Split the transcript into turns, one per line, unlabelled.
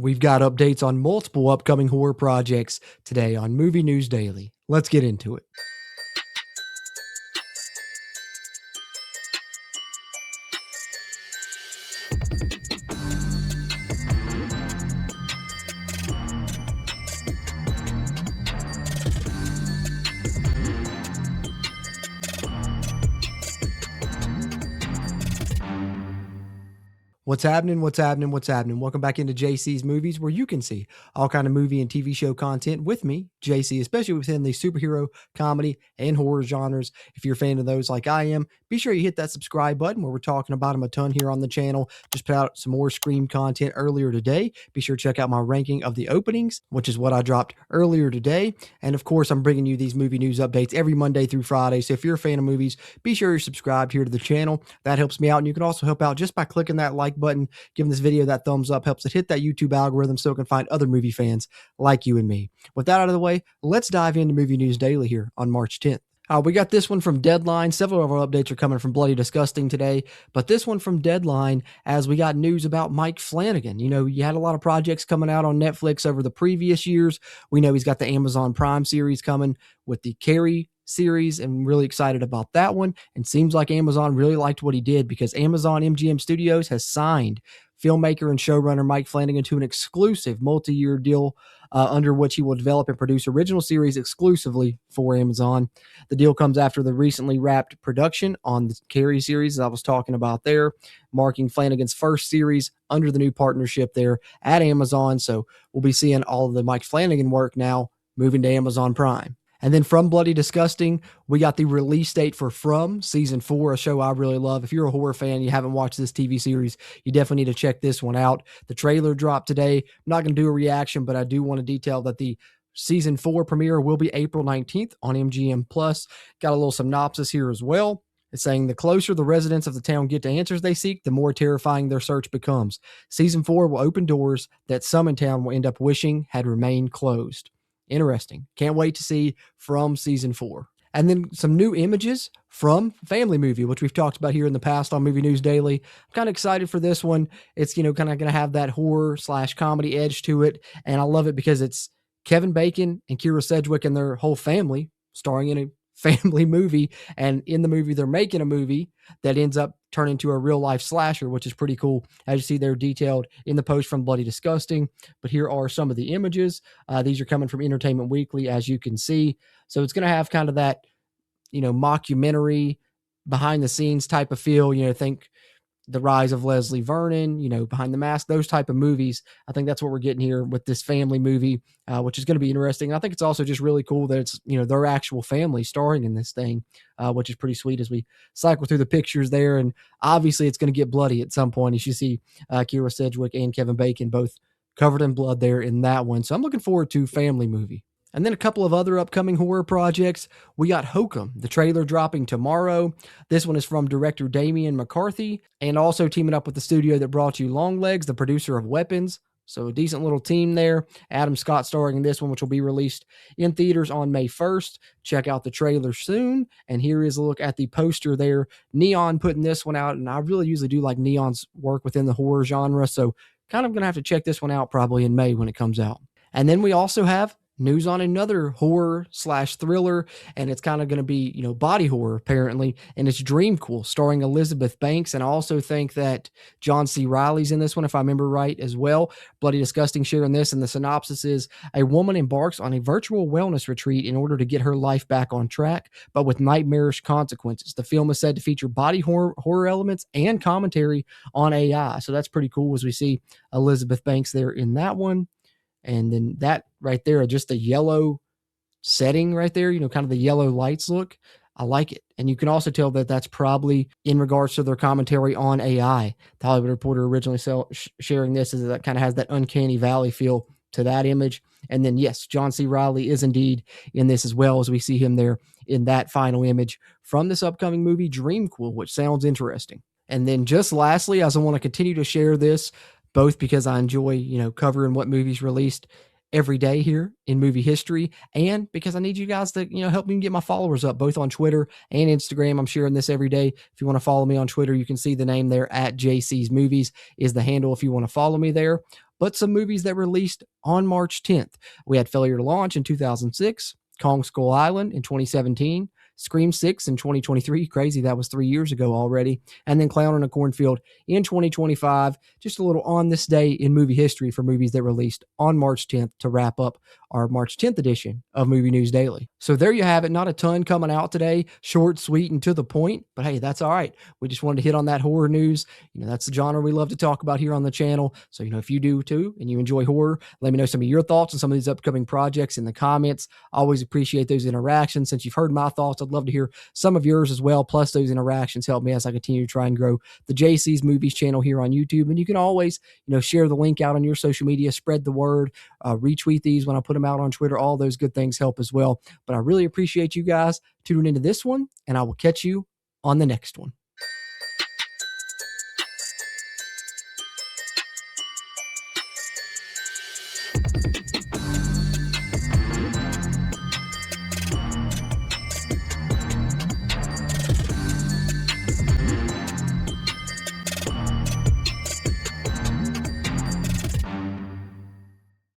We've got updates on multiple upcoming horror projects today on Movie News Daily. Let's get into it. What's happening? What's happening? What's happening? Welcome back into JC's Movies, where you can see all kind of movie and TV show content with me, JC, especially within the superhero, comedy, and horror genres. If you're a fan of those like I am, be sure you hit that subscribe button where we're talking about them a ton here on the channel. Just put out some more Scream content earlier today. Be sure to check out my ranking of the openings, which is what I dropped earlier today. And of course, I'm bringing you these movie news updates every Monday through Friday. So if you're a fan of movies, be sure you're subscribed here to the channel. That helps me out. And you can also help out just by clicking that like button, giving this video that thumbs up, helps it hit that YouTube algorithm so it can find other movie fans like you and me. With that out of the way, let's dive into Movie News Daily here on March 10th. We got this one from Deadline. Several of our updates are coming from Bloody Disgusting today, but this one from Deadline, as we got news about Mike Flanagan. You know, you had a lot of projects coming out on Netflix over the previous years. We know he's got the Amazon Prime series coming with the Carrie series, and really excited about that one. And seems like Amazon really liked what he did, because Amazon MGM Studios has signed filmmaker and showrunner Mike Flanagan to an exclusive multi-year deal under which he will develop and produce original series exclusively for Amazon. The deal comes after the recently wrapped production on the Carrie series that I was talking about there, marking Flanagan's first series under the new partnership there at Amazon. So we'll be seeing all of the Mike Flanagan work now moving to Amazon Prime. And then from Bloody Disgusting, we got the release date for From Season 4, a show I really love. If you're a horror fan, you haven't watched this TV series, you definitely need to check this one out. The trailer dropped today. I'm not going to do a reaction, but I do want to detail that the Season 4 premiere will be April 19th on MGM+. Got a little synopsis here as well. It's saying the closer the residents of the town get to answers they seek, the more terrifying their search becomes. Season 4 will open doors that some in town will end up wishing had remained closed. Interesting. Can't wait to see From Season 4. And then some new images from Family Movie, which we've talked about here in the past on Movie News Daily. I'm kind of excited for this one. It's, kind of going to have that horror / comedy edge to it. And I love it because it's Kevin Bacon and Kira Sedgwick and their whole family starring in a family movie. And in the movie, they're making a movie that ends up turning into a real life slasher, which is pretty cool. As you see, they're detailed in the post from Bloody Disgusting. But here are some of the images. These are coming from Entertainment Weekly, as you can see. So it's going to have kind of that, mockumentary, behind the scenes type of feel. Think The Rise of Leslie Vernon, Behind the Mask, those type of movies. I think that's what we're getting here with this family movie, which is going to be interesting. And I think it's also just really cool that it's, their actual family starring in this thing, which is pretty sweet as we cycle through the pictures there. And obviously it's going to get bloody at some point. As you see Kira Sedgwick and Kevin Bacon both covered in blood there in that one. So I'm looking forward to Family Movie. And then a couple of other upcoming horror projects. We got Hokum, the trailer dropping tomorrow. This one is from director Damian McCarthy, and also teaming up with the studio that brought you Longlegs, the producer of Weapons. So a decent little team there. Adam Scott starring in this one, which will be released in theaters on May 1st. Check out the trailer soon. And here is a look at the poster there. Neon putting this one out, and I really usually do like Neon's work within the horror genre, so kind of going to have to check this one out probably in May when it comes out. And then we also have news on another horror / thriller, and it's kind of going to be, body horror apparently, and it's DreamQuil starring Elizabeth Banks. And I also think that John C. Reilly's in this one, if I remember right as well. Bloody Disgusting sharing this, and the synopsis is: a woman embarks on a virtual wellness retreat in order to get her life back on track, but with nightmarish consequences. The film is said to feature body horror elements and commentary on AI. So that's pretty cool as we see Elizabeth Banks there in that one. And then that right there, just the yellow setting right there, kind of the yellow lights look. I like it. And you can also tell that that's probably in regards to their commentary on AI. The Hollywood Reporter originally sharing this is that kind of has that uncanny valley feel to that image. And then, yes, John C. Reilly is indeed in this as well, as we see him there in that final image from this upcoming movie, DreamQuil, which sounds interesting. And then just lastly, as I want to continue to share this, both because I enjoy, covering what movies released every day here in movie history, and because I need you guys to, help me get my followers up, both on Twitter and Instagram. I'm sharing this every day. If you want to follow me on Twitter, you can see the name there, at JC's Movies is the handle if you want to follow me there. but some movies that released on March 10th. We had Failure to Launch in 2006, Kong Skull Island in 2017, Scream 6 in 2023. Crazy, that was 3 years ago already. And then Clown in a Cornfield in 2025. Just a little on this day in movie history for movies that released on March 10th to wrap up our March 10th edition of Movie News Daily. So there you have it. Not a ton coming out today. Short, sweet, and to the point. But hey, that's all right. We just wanted to hit on that horror news. That's the genre we love to talk about here on the channel. So, if you do too and you enjoy horror, let me know some of your thoughts on some of these upcoming projects in the comments. I always appreciate those interactions. Since you've heard my thoughts, I'd love to hear some of yours as well. Plus, those interactions help me as I continue to try and grow the JC's Movies channel here on YouTube. And you can always, share the link out on your social media, spread the word, retweet these when I put them out on Twitter. All those good things help as well. But I really appreciate you guys tuning into this one, and I will catch you on the next one.